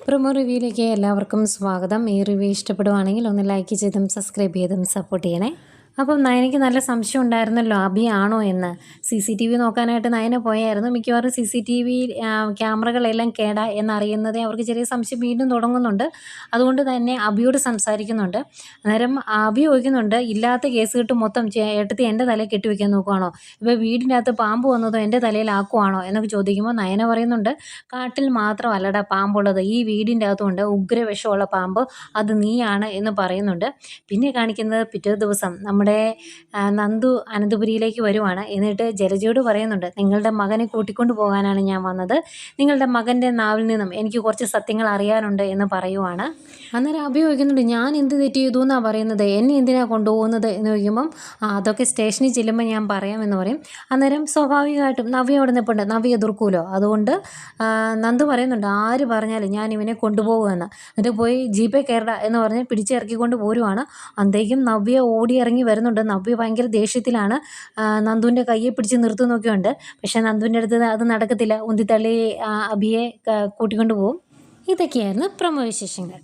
Promo റിവ്യൂയിലേക്ക് എല്ലാവർക്കും സ്വാഗതം. ഈ റിവ്യൂ ഇഷ്ടപ്പെടുവാണെങ്കിൽ ഒന്ന് ലൈക്ക് ചെയ്തും സബ്സ്ക്രൈബ് ചെയ്തും സപ്പോർട്ട് ചെയ്യണേ. അപ്പം നയനയ്ക്ക് നല്ല സംശയം ഉണ്ടായിരുന്നല്ലോ അബി ആണോ എന്ന്. CCTV നോക്കാനായിട്ട് നയന പോയായിരുന്നു. മിക്കവാറും CCTV ക്യാമറകളെല്ലാം കേടാ എന്നറിയുന്നതേ അവർക്ക് ചെറിയ സംശയം വീണ്ടും തുടങ്ങുന്നുണ്ട്. അതുകൊണ്ട് തന്നെ അബിയോട് സംസാരിക്കുന്നുണ്ട്. അന്നേരം അബി ചോദിക്കുന്നുണ്ട്, ഇല്ലാത്ത കേസ് കിട്ടും മൊത്തം ഏട്ടത്തി എൻ്റെ തലയിൽ കെട്ടിവെക്കാൻ നോക്കുവാണോ, ഇപ്പോൾ വീടിൻ്റെ അകത്ത് പാമ്പ് വന്നതോ എൻ്റെ തലയിലാക്കുവാണോ എന്നൊക്കെ ചോദിക്കുമ്പോൾ നയന പറയുന്നുണ്ട്, കാട്ടിൽ മാത്രമല്ലടാ പാമ്പുള്ളത്, ഈ വീടിൻ്റെ അകത്തുണ്ട് ഉഗ്രവിഷമുള്ള പാമ്പ്, അത് നീയാണ് എന്ന് പറയുന്നുണ്ട്. പിന്നെ കാണിക്കുന്നത് പിറ്റേ ദിവസം നമ്മുടെ നന്ദു അനന്തപുരിയിലേക്ക് വരുവാണ്. എന്നിട്ട് ജലജയോട് പറയുന്നുണ്ട്, നിങ്ങളുടെ മകനെ കൂട്ടിക്കൊണ്ട് പോകാനാണ് ഞാൻ വന്നത്, നിങ്ങളുടെ മകൻ്റെ നാവിൽ നിന്നും എനിക്ക് കുറച്ച് സത്യങ്ങൾ അറിയാനുണ്ട് എന്ന് പറയുവാണ്. അന്നേരം അഭി ചോദിക്കുന്നുണ്ട്, ഞാൻ എന്ത് തെറ്റ് ചെയ്തു എന്നാണ് പറയുന്നത്, എന്നെ എന്തിനാണ് കൊണ്ടുപോകുന്നത് എന്ന് ചോദിക്കുമ്പം അതൊക്കെ സ്റ്റേഷനിൽ ചെല്ലുമ്പോൾ ഞാൻ പറയാമെന്ന് പറയും. അന്നേരം സ്വാഭാവികമായിട്ടും നവ്യ അവിടെ നിൽപ്പുണ്ട്, നവ്യ എതിർക്കൂലോ. അതുകൊണ്ട് നന്ദു പറയുന്നുണ്ട്, ആര് പറഞ്ഞാലും ഞാൻ ഇവനെ കൊണ്ടുപോകുമെന്ന്. എന്നിട്ട് പോയി ജീപ്പേ കയറട എന്ന് പറഞ്ഞ് പിടിച്ചിറക്കിക്കൊണ്ട് പോരുവാണ്. അന്തേക്കും നവ്യ ഓടി ഇറങ്ങി വരുന്നുണ്ട്. നവ്യ ഭയങ്കര ദേഷ്യത്തിലാണ്, നന്ദുവിൻ്റെ കയ്യെ പിടിച്ച് നിർത്തുന്നൊക്കെയുണ്ട്. പക്ഷേ നന്ദുവിൻ്റെ അടുത്ത് അത് നടക്കത്തില്ല, ഉന്തിത്തള്ളി അഭിയെ കൂട്ടിക്കൊണ്ട് പോകും. ഇതൊക്കെയായിരുന്നു പ്രമോ വിശേഷങ്ങൾ.